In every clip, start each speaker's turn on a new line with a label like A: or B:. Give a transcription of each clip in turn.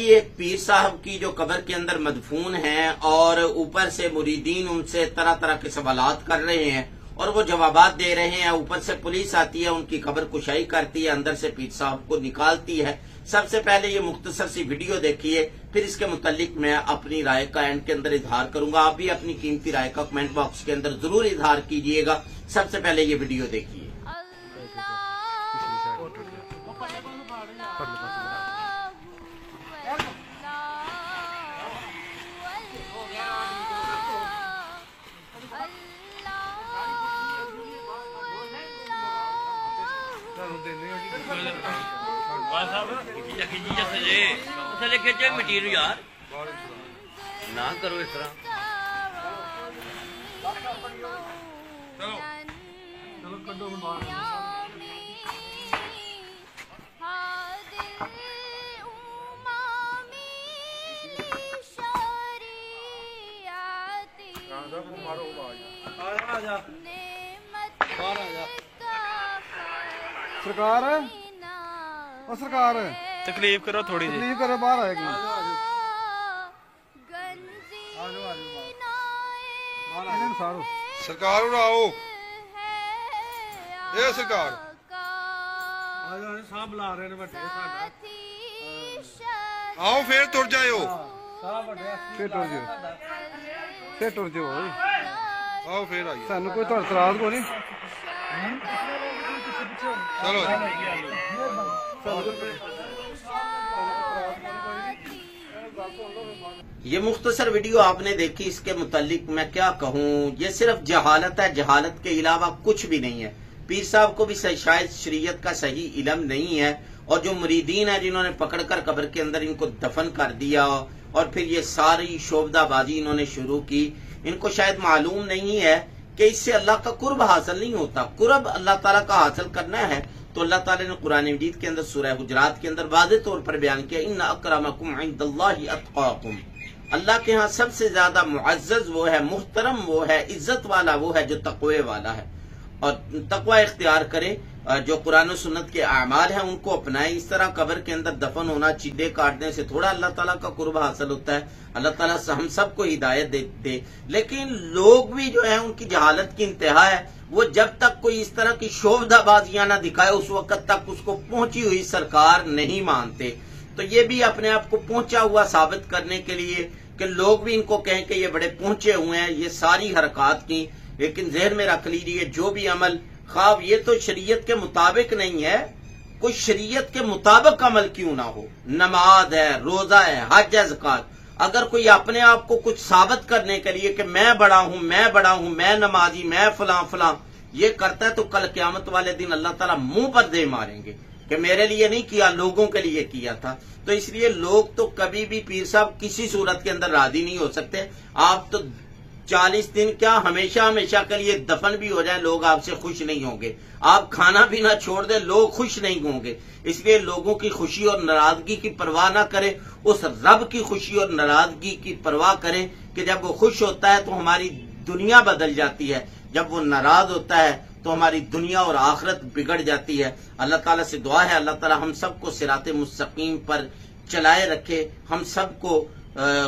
A: جی ایک پیر صاحب کی جو قبر کے اندر مدفون ہیں اور اوپر سے مریدین ان سے طرح طرح کے سوالات کر رہے ہیں اور وہ جوابات دے رہے ہیں. اوپر سے پولیس آتی ہے، ان کی قبر کشائی کرتی ہے، اندر سے پیر صاحب کو نکالتی ہے. سب سے پہلے یہ مختصر سی ویڈیو دیکھیے، پھر اس کے متعلق میں اپنی رائے کا اینڈ کے اندر اظہار کروں گا. آپ بھی اپنی قیمتی رائے کا کمنٹ باکس کے اندر ضرور اظہار کیجئے گا. سب سے پہلے یہ ویڈیو دیکھیے.
B: مٹیریل یار نہ کرو اس طرح.
C: سرکار سرکار
D: تکلیف کرو تھوڑی جی،
C: تکلیف کرو، باہر آئے گی.
E: سرکار آؤ، یہ سرکار
C: بلا رہے ہیں،
E: آؤ پھر تر جائے ہو،
C: پھر ٹر جاؤ.
E: آؤ پھر آئیے.
C: سانو کوئی اعتراض کو نہیں.
E: چلو
A: یہ مختصر ویڈیو آپ نے دیکھی، اس کے متعلق میں کیا کہوں. یہ صرف جہالت ہے، جہالت کے علاوہ کچھ بھی نہیں ہے. پیر صاحب کو بھی شاید شریعت کا صحیح علم نہیں ہے، اور جو مریدین ہیں جنہوں نے پکڑ کر قبر کے اندر ان کو دفن کر دیا اور پھر یہ ساری شوبدہ بازی انہوں نے شروع کی، ان کو شاید معلوم نہیں ہے کہ اس سے اللہ کا قرب حاصل نہیں ہوتا. قرب اللہ تعالیٰ کا حاصل کرنا ہے تو اللہ تعالیٰ نے قرآن مجید کے اندر سورہ حجرات کے اندر واضح طور پر بیان کیا، ان اکرمکم عند اللہ اتقاکم. اللہ کے ہاں سب سے زیادہ معزز وہ ہے، محترم وہ ہے، عزت والا وہ ہے جو تقوی والا ہے. اور تقوی اختیار کرے، جو قرآن و سنت کے اعمال ہیں ان کو اپنائے. اس طرح قبر کے اندر دفن ہونا، چیڈے کاٹنے سے تھوڑا اللہ تعالیٰ کا قرب حاصل ہوتا ہے. اللہ تعالیٰ ہم سب کو ہدایت دے. لیکن لوگ بھی جو ہیں ان کی جہالت کی انتہا ہے. وہ جب تک کوئی اس طرح کی شوبدہ بازیاں نہ دکھائے اس وقت تک اس کو پہنچی ہوئی سرکار نہیں مانتے. تو یہ بھی اپنے آپ کو پہنچا ہوا ثابت کرنے کے لیے کہ لوگ بھی ان کو کہیں کہ یہ بڑے پہنچے ہوئے ہیں، یہ ساری حرکات کی. لیکن ذہن میں رکھ لیجیے، جو بھی عمل خواب یہ تو شریعت کے مطابق نہیں ہے، کوئی شریعت کے مطابق عمل کیوں نہ ہو. نماز ہے، روزہ ہے، حج ہے، زکات. اگر کوئی اپنے آپ کو کچھ ثابت کرنے کے لیے کہ میں بڑا ہوں، میں بڑا ہوں، میں نمازی، میں فلاں فلاں یہ کرتا ہے تو کل قیامت والے دن اللہ تعالیٰ منہ پر دے ماریں گے کہ میرے لیے نہیں کیا، لوگوں کے لیے کیا تھا. تو اس لیے لوگ تو کبھی بھی پیر صاحب کسی صورت کے اندر راضی نہیں ہو سکتے. آپ تو 40 دن کیا ہمیشہ کے لیے دفن بھی ہو جائے، لوگ آپ سے خوش نہیں ہوں گے. آپ کھانا پینا چھوڑ دیں، لوگ خوش نہیں ہوں گے. اس لیے لوگوں کی خوشی اور ناراضگی کی پرواہ نہ کریں، اس رب کی خوشی اور ناراضگی کی پرواہ کریں کہ جب وہ خوش ہوتا ہے تو ہماری دنیا بدل جاتی ہے، جب وہ ناراض ہوتا ہے تو ہماری دنیا اور آخرت بگڑ جاتی ہے. اللہ تعالیٰ سے دعا ہے اللہ تعالیٰ ہم سب کو صراط مستقیم پر چلائے رکھے، ہم سب کو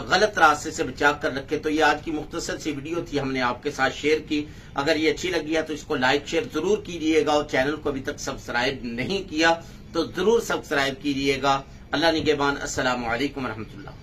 A: غلط راستے سے بچا کر رکھے. تو یہ آج کی مختصر سی ویڈیو تھی، ہم نے آپ کے ساتھ شیئر کی. اگر یہ اچھی لگی ہے تو اس کو لائک شیئر ضرور کیجیے گا، اور چینل کو ابھی تک سبسکرائب نہیں کیا تو ضرور سبسکرائب کیجیے گا. اللہ نگہبان. السلام علیکم ورحمۃ اللہ.